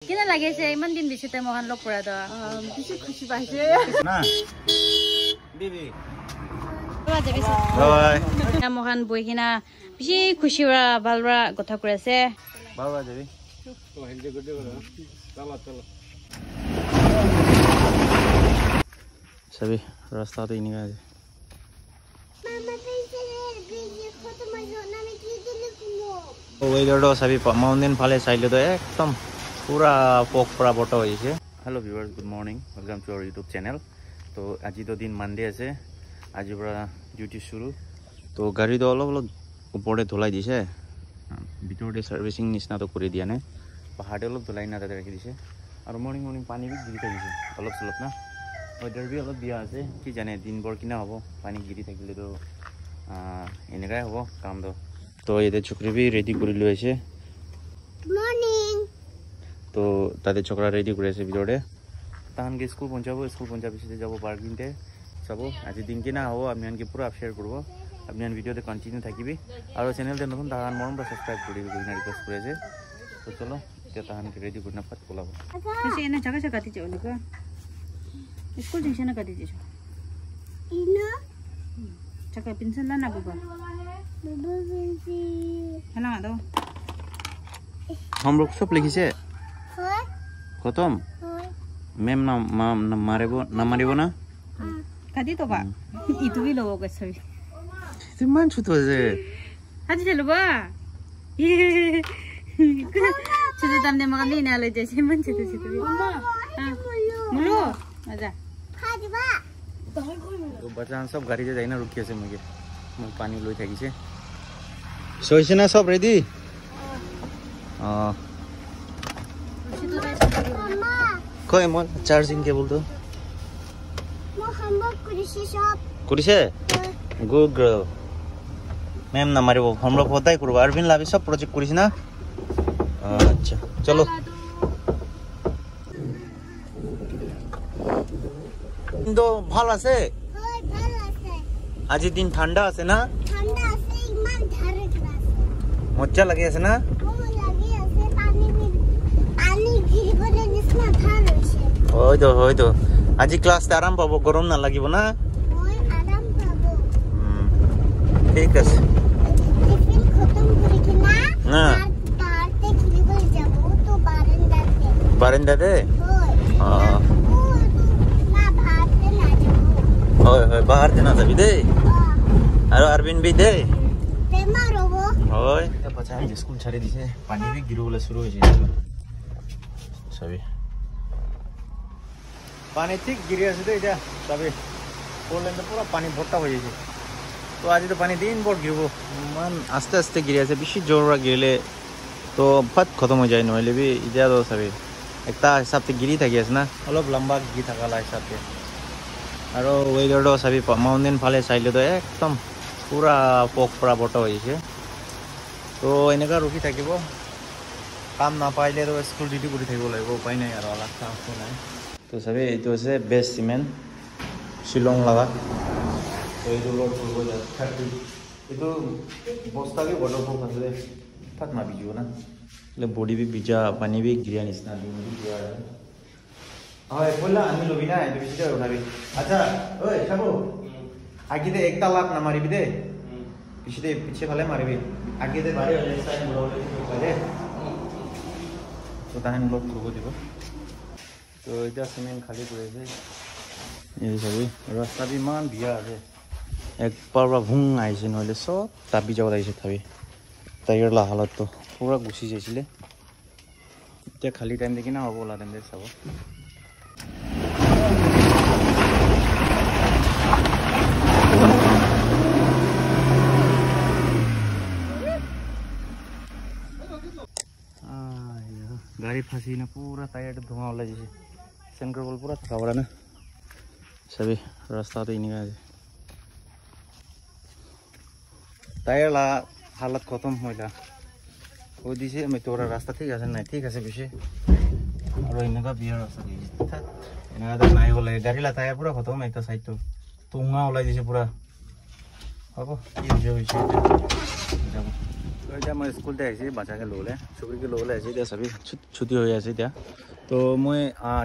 কেনে লাগিছে ইমান দিন দিছতে মহান লগ কৰা তো বেছি খুশি পাইছে না বিবি বাই মহান বইকিনা বেছি খুশি ৰা ভালৰা কথা কৈ আছে বাবা দেবি তো হেলজে গডে চলা চলা সবই রাস্তা তো ইনি আছে মামা পেছে ভিডিও ফটো মাইছো নামে কি দিলে কুমো ওয়েদারটা সবই মাউন্টেন ফালে চাইলে তো একদম पूरा पोक पूरा बटा होइसे hello viewers good morning welcome to our YouTube channel तो आज तो दिन मंडे আছে আজি পুরা ডিউটি শুরু তো গাড়ি তো অলপ অলপ উপরে ধলাই দিছে ভিতরে সার্ভিসিং নিছনা তো করে দিয়া নাই পাহাড়ে অলপ ধলাই না তাতে রাখি দিছে আর মর্নিং মর্নিং পানি বি গিরি থাকিছে অলপ সলপ না ওয়েদার বি অলপ দিয়া আছে কি জানে দিন ভর কিনা হবো পানি গিরি থাকিলে তো এনেকাই হবো কাম তো এতে চক্রি বি রেডি করে লইছে মর্নিং তো তাদের ছোকরা রেডি করেছে ভিতরে তাহানকে স্কুল পৌঁছাবো স্কুল পৌঁছা পিছতে যাবো পার্কিংতে যাবো আজ দিন কিনা হবো আমি আনকে পুরো শেয়ার করবো আপনি ভিডিওতে কন্টিনিউ থাকিবি আর চ্যানেলতে নতুন তাহান মরম বা সাবস্ক্রাইব করে দিবি না রিকোয়েস্ট করেছে তো চলো এটা তাহানকে রেডি করে না পাত বলাবো এসে এনে জায়গা জায়গা দিতে ওনে কা স্কুল দিছে না কাটি দিছে ইনা চাকা পেন্সিল না বাবা বাবা পেন্সিল হ্যাঁ দাও हम लोग सब लिखी से खत्म मैम ना मारेबो ना कदी तो बा इतु भी लोगो के छबि ते मान छु तो जे हाजी चलो बा छुते तमने मगन नि नाले जैसे मन छुते छुते मुलो आजा हाजी बा तो बच्चा सब गाड़ी से जाइना रुकिए से मगे म पानी लोइ थाकी से सोइसे ना सब रेडी कोई मोल चार्जिंग केबल तो म होमवर्क करिसे सब करिसे गुड गर्ल मैम ना मारे वो होमवर्क होता है करबा अरविंद लाबी सब प्रोजेक्ट करिस ना अच्छा चलो तो ভালো আছে হয় ভালো আছে আজি দিন ঠান্ডা আছে না ঠান্ডা আছে ইমান ধারে ক্লাস মজা লাগি আছে না হয় তো আজি ক্লাসতে আরাম পাবো গরম না লাগিব না ওই আরাম পাবো ঠিক আছে টিফিন খতম করে কি না বাড়তে খেলতে যাব তো বারান্দাতে হয় না ভাতে না যাব হয় বাহার না যাবি দে আর আরবিন বি দে তে মারবো হয় তা পাছা আমি স্কুল ছাড়ে দিছে পানি বি গিরবলে শুরু হইছে সবই पानी ठीक गिरी আছে তো এটা তবে পোল্যান্ডে পুরো পানি ভর্তা হয়ে গেছে তো আজ তো পানি দিন ভর গিরবো মান আস্তে আস্তে গিরি আছে বেশি জোরে গিরলে তো ফট খতম হয়ে যায় নইলে বি ইজা তো সবে একটা হিসাবতে গিরি থাকি আছে না অলপ লম্বা গিরি থাকালা হিসাবতে আর ওয়েদারটা সবে মাউন্টেন ফালে চাইলে তো একদম পুরা পোক পুরা ভর্তা হয়ে গেছে তো এনেকা রুকি থাকিব কাম না পাইলে তো স্কুল ডিউটি কৰি থাকিব লাগিব উপায় নাই আৰু আলাদা আছে নাই तो सभी तो से बेस्ट सीमेंट शिलोंग लगा तो ये लोड को जा 30 ये तो बस्ता के बड़ो को फसले फट मा बिजो ना ले बॉडी भी बिजा पानी भी गिरिया निसना दिन भी गिरा है हाय बोला आनी लोबी ना ये बिजा उठाबी अच्छा ओए सबो आगे दे एक तालाब ना मारी भी दे पीछे वाले मारी भी आगे दे बारे वाले साइड मुड़ावले तो ताहन लोग को दिबो तो इधर सीमेंट खाली पड़े थे ये सभी रास्ता भी मान बिया है एक पारा भूंग आई से नहले सब ताबी जाव दाइसे थाबी टायर ला हालत तो पूरा गुसी जाइसिले এতিয়া খালি টাইম দেখি না হবো লা টাইম দে চাব गाड़ी फंसी ना पूरा टायर धुआं वाला जैसे सेंटर बोल पूरा थका पड़ा ना सभी रास्ता तो इन्हीं का है टायर ला हालत खत्म हो जा वो दिसे मैं तोरा रास्ता ठीक है ना ठीक है पीछे और इन्हीं का बियर रास्ता दिए इन्हीं का नहीं बोले गाड़ी ला टायर पूरा खत्म है तो साइड तो तुंगा वाला जैसे पूरा अब ये जो इसे এতিয়া মই স্কুলতে আহিছে বাচ্চাকে ল'লে চকুৰিকে ল'বলৈ আহিছে এতিয়া চাবি ছুটি হৈ আছে এতিয়া তো মই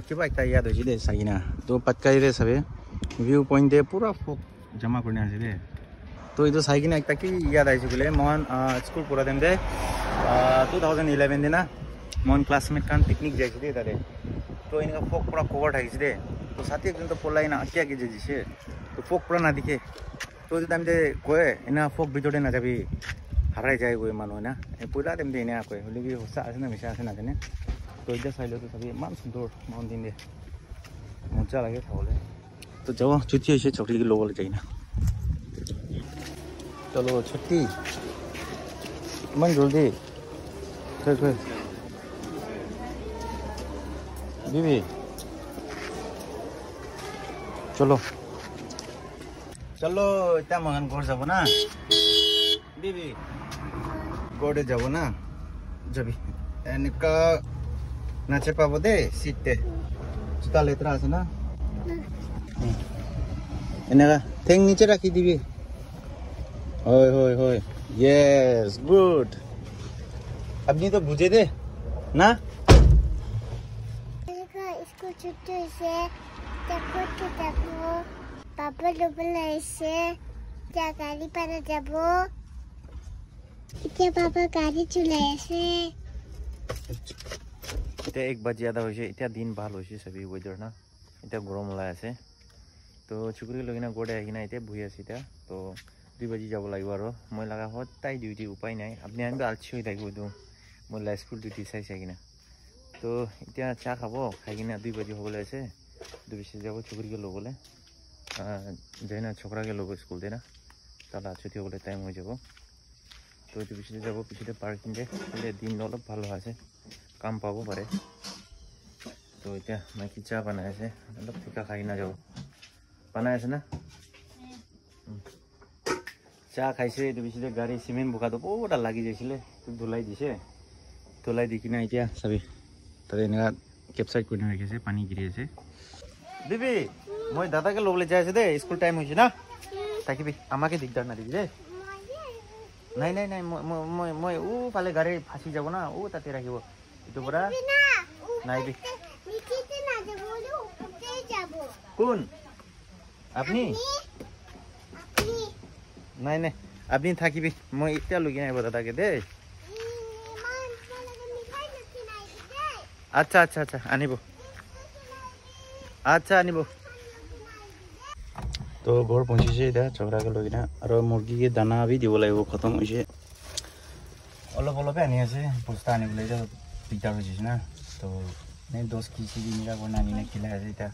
কিবা একটা ইয়াদ হৈছে দেই চাই কিনা তো পাটকাইৰে চাবি ভিউ পইণ্টে পুৰা ফক জমা কৰি আছে দেই তো এইটো চাই কিনে একটা কি ইয়াদ আহিছে বোলে মই স্কুল পঢ়া টাইমতে 2011 দিনা মই ক্লাছমেট কাৰণ পিকনিক যাইছে দেই তাতে তো এনেকুৱা ফক পুৰা কভাৰ থাকিছে দেই তো সাথী একজন তো পলাই না কিয়া কি দিছে তো ফক পুৰা না দেখে তো এইটো টাইমতে কয় এনা ফক ভিতৰতে নাযাবি হাৰাই যায় গৈ মানুহ না পইলা টাইমতে এনে কয় হ'লে কি সঁচা আছে না মিছা আছে নাজানে তো এতিয়া চাই লওঁতো চাবি ইমান সুন্দৰ মাউণ্টেইন দে মজা লাগে চাবলৈ তো যাব ছুটি হৈছে চকলেট ল'বলৈ যাই না চলো ছুটি ইমান জলদি বিবি চলো চলো এতিয়া মহান ঘৰ যাব না বিবি ঘৰতে যাব না যাবি এনেকা নাচে পাব দে সিটতে জোতা লেতেৰা আছে না এনেকা ঠেং নিচে ৰাখি দিবি হয় হয় হয় यस गुड अपनी तो बुझे दे ना इसको छुट्टी से पापा डबल से क्या गाड़ी पर जाबो क्या पापा गाड़ी चलाए से इतना 1 बजे ज्यादा होइसे इतना दिन ভাল होइसे सभी वेदर ना इतना गरम লাই আছে তো চুকুৰি লগিনা গড়ে আহিনা ইতে বহি আছে ইতা তো 2 बजे যাব লাগিব আৰু মই লাগা হত তাই ডিউটি উপায় নাই আপনি আমি আলছি হৈ থাকিব দিও মই লাই স্কুল ডিউটি চাই কিনা তো এতিয়া চা খাব খাই কিনা 2 बजे হ'বলৈ আছে 2 बजे যাব চুকুৰিকে ল'বলৈ যাইনা ছোকৰাকে ল'ব স্কুল দে না তালা ছুটি হ'বলৈ টাইম হৈ যাব তো 2 बजे যাব পিছতে পাৰ্কিং দে দিন অলপ ভাল আছে কাম পাব পাৰে তো এতিয়া মই কি চা বনাই আছে অলপ ফিকা খাই না যাব বনাই আছে না চা খাইছে এইটো পিছতে গাড়ী সিমেন্ট বোকাটো পুৰা লাগি যাইছিলে তো ধুলাই দিছে ধুলাই দি কিনা এতিয়া চাবি তাতে এনেকা কেপচাইট কৰি ৰাখিছে পানী গিৰি আছে দিবি মই দাদাকে ল'বলৈ যাই আছে দে স্কুল টাইম হৈছে না থাকিবি আমাকে দিগদাৰ না দিবি দে নাই নাই নাই মই ও পালে গাড়ী ফাঁচি যাব না ও তাতে ৰাখিব এইটো পৰা নাই বি কোন আপনি নাই নাই আপনি থাকিবি মই এতিয়া লৈ কিনে আহিব দাদাকে দেই আচ্ছা আচ্ছা আচ্ছা আনিব আচ্ছা আনিব তো ঘৰ পहुंचिছে এতিয়া চকৰাকে লৈ কিনে আৰু মুৰ্গীকে দানা বি দিব লাগিব খতম হৈছে অলপ অলপে আনি আছে বস্তা আনিবলৈ যে দিগদাৰ হৈছে না তো নে 10 কেজি দিনকা কোন আনি না খিলাই আছে এতিয়া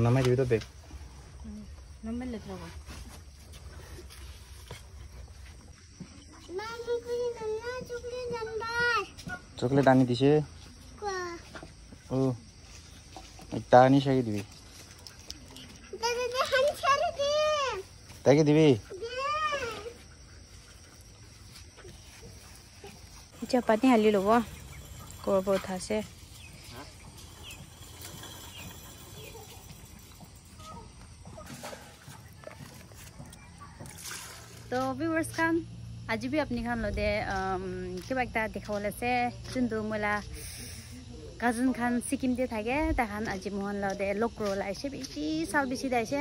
নামাই দিবি তো বেগ নামাই লেটৰা চকলেট আনি দিছে ও একটা আনি চাই দিবি তাকে দিবি चपाती हाली लो करब उठासे तो व्यूअर्स खान आज भी अपनी खान लो दे क्या देखा से जो मोला कजन खान सिक्किम दे थाके तखान आज मोहन लो दे लोक्रो लाइसे बेसी साल बेसी दाइसे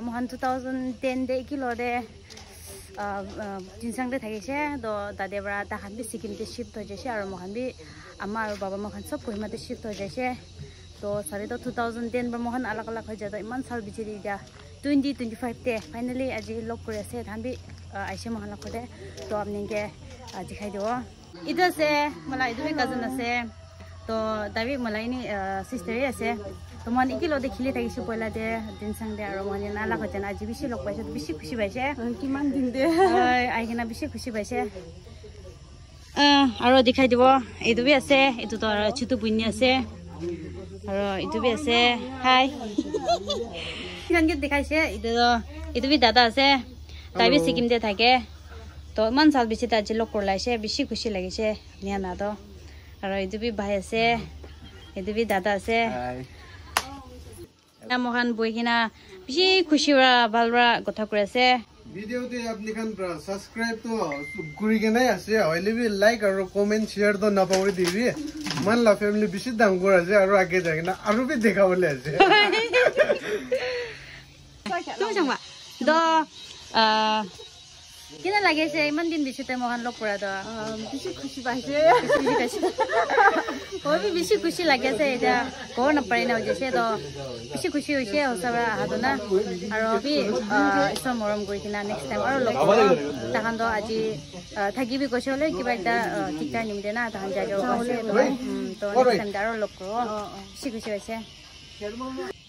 मोहन 2010 दे कि लो दे जिनसंग दे थाके तो दादे बरा तखान भी सिक्किम दे शिफ्ट हो जाइसे और मोहन भी अम्मा और बाबा मोहन सब कोहिमा दे शिफ्ट हो जाइसे तो सारे तो 2010 बर मोहन अलग अलग हो जाता इमान साल बेसी दिया 2025 ते फाइनली आज लोग करे से धान भी आइसे मोहन लग दे तो आपने के दिखाई दो इधर से मला इधर भी कजन আছে तो तभी मला इनी सिस्टर আছে तो मन इकी लो देखिले थाकिसु पहिला दे दिन संग दे और मन नाला खजन आज बिसि लोग पाइसे बिसि खुशी पाइसे किमान दिन दे आइखना बिसि खुशी पाइसे और दिखाई দিব इदु भी আছে इदु तो छुटु बुनी আছে और इदु भी আছে हाय किसान के दिखाइसे इदु भी दादा আছে ताई भी सिक्किम दे থাকে तो मान साल बिसि आज लोग करलाइसे बिसि खुशी लागिसे नियाना तो और इदु भी भाई আছে इदु भी दादा আছে मोहन बहिना बिसि खुशी बालरा कथा करे আছে ভিডিও তে আপনি খান সাবস্ক্রাইব তো করি কে নাই আছে হইলে বি লাইক আর কমেন্ট শেয়ার তো না পাওরি দিবি মানলা ফ্যামিলি বেশি দাম করে আছে আর আগে যায় না আর বি দেখা বলে আছে তুমি চাংবা দ কিনা লাগিছে ইমান দিন বিছতে মহান লগ কৰা দ বেছি খুশি পাইছে ওই বেছি খুশি লাগিছে এটা কোন না পাৰি না হৈছে দ বেছি খুশি হৈছে হসবা হাদনা আৰু বি ইস মৰম কৰি কিনা নেক্সট টাইম আৰু লগ তাহান দ আজি থাকিবি কৈছলে কিবা এটা টিকা নিমদে না তাহান জায়গা আছে তো নেক্সট টাইম আৰু লগ কৰ বেছি খুশি হৈছে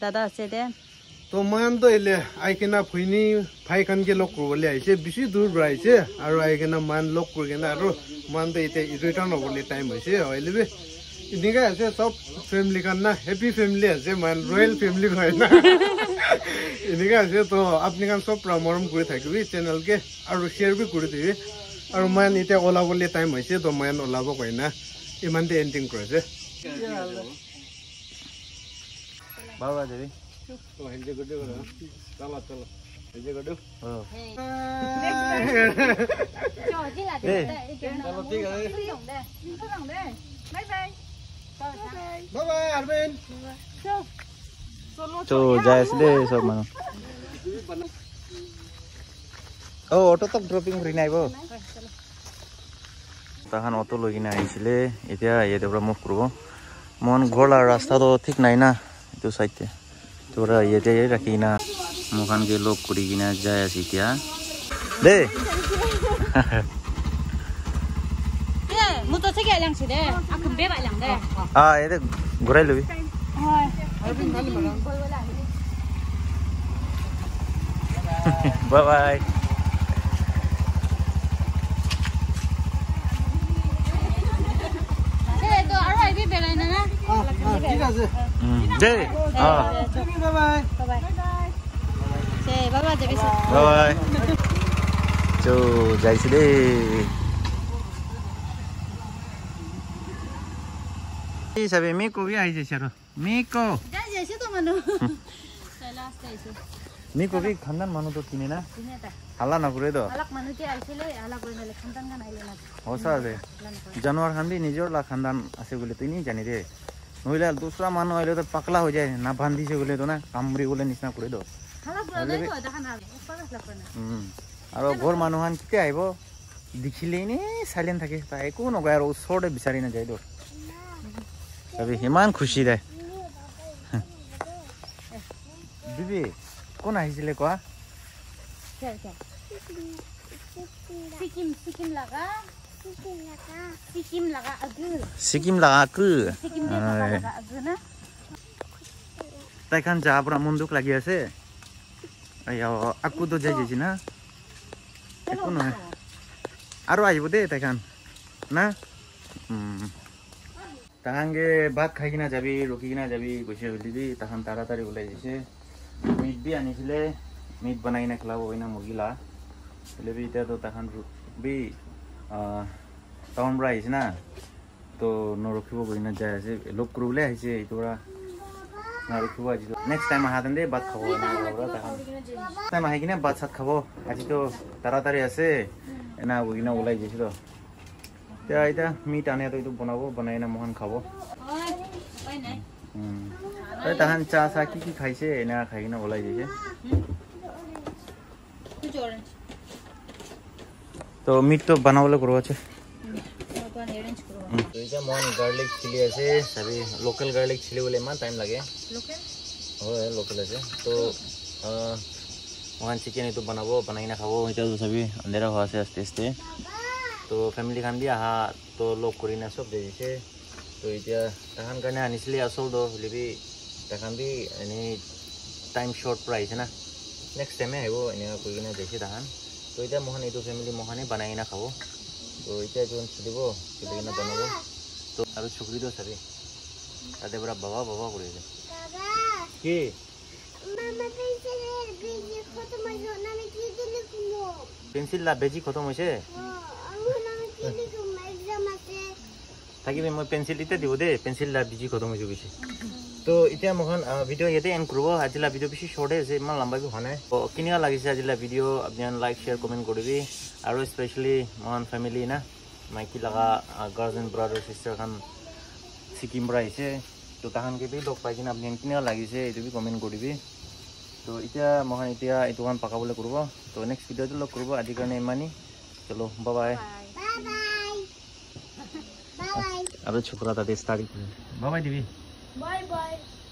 দাদা আছে দে তো মান তো এলে আইকেনা ফুইনি ফাইখান কে লক করবলে আইছে বেশি দূর রাইছে আর আইকেনা মান লক করগেনা আর মান তো ইতে রিটার্ন হবলে টাইম হইছে হইলেবে ইদিকে আছে সব ফ্যামিলি কান না হ্যাপি ফ্যামিলি আছে মান রয়্যাল ফ্যামিলি হয় না ইদিকে আছে তো আপনি কান সব মরম করে থাকিবি চ্যানেল কে আর শেয়ার বি করে দিবি আর মান ইতে ওলাবলে টাইম হইছে তো মান ওলাব কই না ইমানতে এন্ডিং করেছে বাবা দেবি তো হেলজে গডে চলো চলো হেলজে গডে চলো ঠিক আছে বাই বাই বাই বাই আরবিন তো যাই আসলে সব মানুহ ও অটো তক ড্রপিং কৰি নাইব তাহান অটো লৈ কিনে আহিছিলে এতিয়া ইয়াতে পৰা মুভ কৰিব মন ঘৰ আৰু ৰাস্তাটো ঠিক নাই না এইটো চাইতে তোরা ইয়াতে রাখি না মুখানকে লোক করি কিনা যায় আছি এতিয়া দে মোটো থেকে আইলাংছে দে আকম বে বাইলাং দে এতে ঘুরাই লবি বাই বাই তো আৰু আইবি বেলাই না না ঠিক আছে দে বাই বাই বাই বাই সে বাবা যাবি বাই বাই তো যাইছি দে এই সবে মিকো বি আই যাইছে আৰু মিকো যাই যাইছে তো মানু সাইলাস যাইছে মিকো বি খানদান মানুহ তো কিনে না কিনেটা হাল্লা নকৰে তো আলাক মানুহ কি আইছিলে আলাক কৰি মেলে খানদান গান আইলে না হসা দে জানোয়ার খান্দি নিজর লা খানদান আছে বলে তুই নি জানি দে নইলে দুসরা মানুষ আইলে তো পাকলা হয়ে যায় না বান্ধিছে বলে তো না কামড়ি বলে নিচিনা করে দো আলাক ব্রাদার তো দেখা না পারাস লাগবে না আৰু ঘৰ মানুহহান কেতিয়া আহিব দেখিলেই নে চাইলেণ্ট থাকে তাই একো নকয় আৰু ওচৰতে বিচাৰি নাযায় তো ভাবি সিমান খুচি দে দিবি কোন আহিছিলে কোৱা সিকিম সিকিম লাগা আগু ছিকিম লাগাকো সিকিম লাগা আগু না তাইখান যা পুৰা মন দুখ লাগি আছে আকৌ তো যাই যাইছি না একো নহয় আৰু আহিব দেই তাইখান না তাহানকে ভাত খাই কিনা যাবি ৰখি কিনা যাবি কৈছে বুলিবি তাহান তাড়াতাড়ি ওলাই যাইছে মিট বি আনিছিলে মিট বনাই কিনে খেলাব কিনা মুৰ্গীলা বুলিবি এতিয়াতো তাহান বি টাউন পৰা আহিছে না তো নৰখিব গৈ কিনা যাই আছে লগ কৰিবলৈ আহিছে এইটো পৰা নৰখিব আজি নেক্সট টাইম আহা তেন্তে ভাত খাব টাইম আহি কিনে ভাত চাত খাব আজিতো তাড়াতাড়ি আছে এনা গৈ কিনে ওলাই যাইছে তো এতিয়া মিট আনে তো এইটো বনাব বনাই কিনে মোহন খাব তাহান চাহ চাহ কি খাইছে এনা খাই কিনে ওলাই যাইছে তো মিট তো বানাবলৈ কৰিব আছে এতিয়া মোহন গাৰ্লিক চিলি আছে চাবি লোকেল গাৰ্লিক চিলি বলে ইমান টাইম লাগে হয় লোকেল আছে তো মোহন চিকেন এইটো বনাব বনাই কিনে খাব এতিয়া চাবি আন্ধেৰা হৈ আছে আস্তে আস্তে তো ফ্যামিলি খান বি আহা তো লগ কৰি না সব যাইছে তো এতিয়া তাহান কাৰণে আনিছিলে আসল তো লিবি তাহান বি এনে টাইম শৰ্ট পৰা আহিছে না নেক্সট টাইমে আহিব এনে কৈ কিনে যাইছে তাহান তো এতিয়া মোহন এইটো ফ্যামিলি মোহনে বনাই কিনে খাব তো এতিয়া এইটো চলিব চলি কিনে বনাব তো আৰু চুকৰিটো চাবি তাতে পুৰা বাবা বাবা কৰি আছে কি পেন্সিল লা বেজি খতম হৈছে থাকিবি মই পেঞ্চিল এতিয়া দিব দে পেঞ্চিল লা বিজি খতম হৈ গৈছে তো এতিয়া মখন ভিডিও ইয়াতে এন্ড করব আজিলা ভিডিও বেশি শর্ট আছে ইমান লম্বা কি হনাই তো কিনিয়া লাগিছে আজিলা ভিডিও আপনি লাইক শেয়ার কমেন্ট করবি আর স্পেশালি মহান ফ্যামিলি না মাইকি লাগা গার্জেন ব্রাদার সিস্টার খান সিকিম পৰা আহিছে তো তাহানকে বি লগ পাই কিনে আপনি কিনিয়া লাগিছে এইটো বি কমেন্ট করবি তো এতিয়া মহান এতিয়া এইটো কাম পাকাবলে করব তো নেক্সট ভিডিওতে লগ করব আজি কাৰণে ইমানি চলো বাই বাই আৰু ছোকৰা তাতে স্টাৰ্ট বাই বাই দিবি Bye bye.